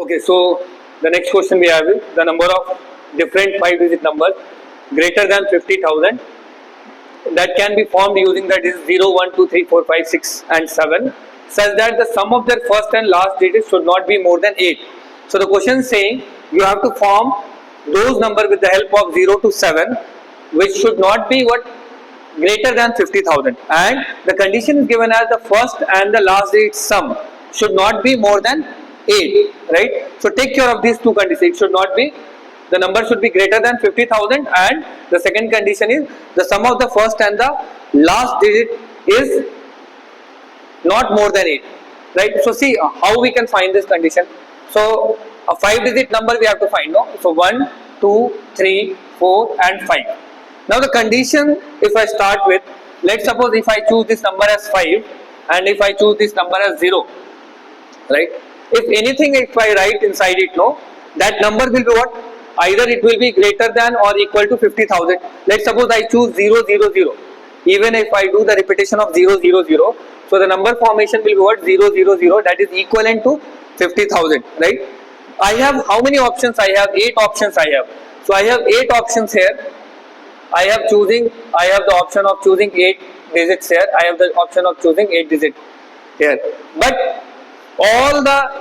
Okay, so the next question we have is the number of different 5-digit numbers greater than 50,000 that can be formed using the digits 0, 1, 2, 3, 4, 5, 6 and 7 such that the sum of their first and last digits should not be more than 8. So the question is saying you have to form those numbers with the help of 0 to 7 which should not be what greater than 50,000, and the condition is given as the first and the last digit sum should not be more than 8, right? So take care of these two conditions. It should not be, the number should be greater than 50,000, and the second condition is the sum of the first and the last digit is not more than 8, right? So see how we can find this condition. So a 5-digit number we have to find, no? So 1, 2, 3, 4 and 5. Now the condition, if I start with, let's suppose if I choose this number as 5 and if I choose this number as 0, right? If anything, if I write inside it, no, that number will be what? Either it will be greater than or equal to 50,000. Let's suppose I choose 0, 0, 0. Even if I do the repetition of 0, 0, 0, so the number formation will be what? 0, 0, 0, that is equivalent to 50,000, right? I have how many options? I have 8 options I have. So I have 8 options here. I have the option of choosing 8 digits here. I have the option of choosing 8 digits here. But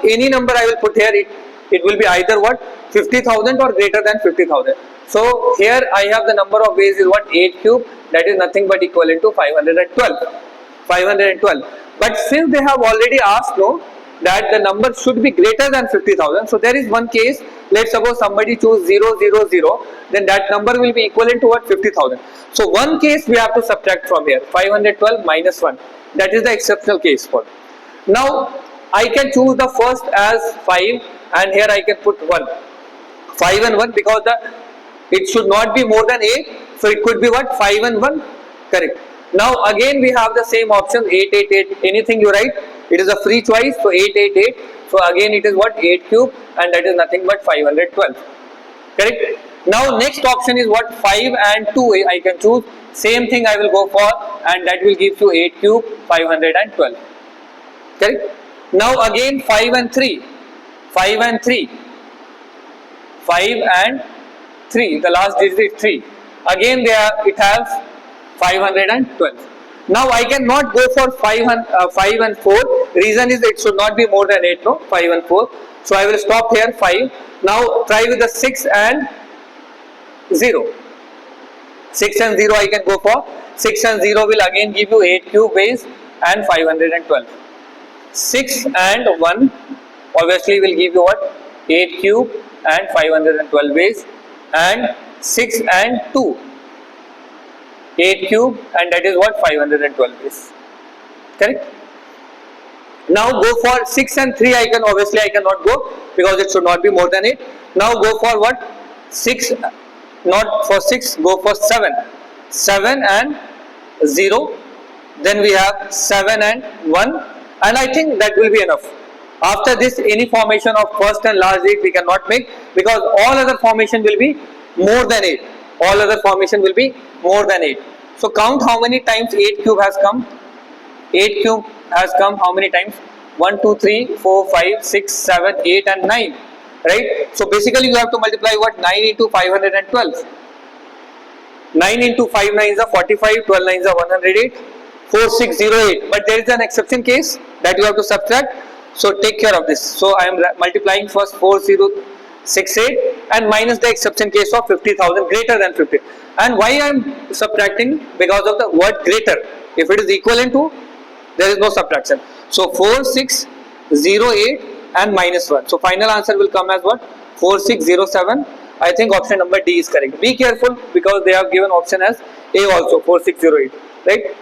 any number I will put here, it will be either what? 50,000 or greater than 50,000. So here I have the number of ways is what? 8 cube, that is nothing but equivalent to 512. But since they have already asked, no, that the number should be greater than 50,000. So there is one case, let's suppose somebody choose 0, 0, 0, then that number will be equivalent to what? 50,000. So one case we have to subtract from here, 512 minus 1. That is the exceptional case for. Now I can choose the first as 5 and here I can put 1. 5 and 1 because it should not be more than 8. So it could be what? 5 and 1, correct. Now again we have the same option 8, 8, 8, anything you write. It is a free choice, so 8, 8, 8. So again it is what? 8 cube and that is nothing but 512. Correct? Now next option is what? 5 and 2 I can choose. Same thing I will go for and that will give you 8 cube 512. Correct? Now again 5 and 3. 5 and 3. 5 and 3. The last digit is 3. Again it has 512. Now I cannot go for 5 and 4. Reason is it should not be more than 8, no? 5 and 4. So I will stop here 5. Now try with the 6 and 0. 6 and 0 I can go for. 6 and 0 will again give you 8 cube base and 512. 6 and 1 obviously will give you what? 8 cube and 512 base, and 6 and 2. 8 cube and that is what? 512 base. Correct? Now go for 6 and 3 I cannot go because it should not be more than 8. Now go for what? 6, not for 6, go for 7. 7 and 0. Then we have 7 and 1 and I think that will be enough. After this any formation of first and last digit we cannot make because all other formation will be more than 8. All other formation will be more than 8. So count how many times 8 cube has come. 8 cube has come how many times? 1, 2, 3, 4, 5, 6, 7, 8 and 9. Right? So basically you have to multiply what? 9 into 512. 9 into 5 nines are 45, 12 nines are 108, 4608. But there is an exception case that you have to subtract. So take care of this. So I am multiplying first 4068 and minus the exception case of 50,000 greater than 50. And why I am subtracting? Because of the word greater. If it is equivalent to, there is no subtraction. So 4608 and minus 1. So final answer will come as what? 4607. I think option number D is correct. Be careful because they have given option as A also, 4608. Right?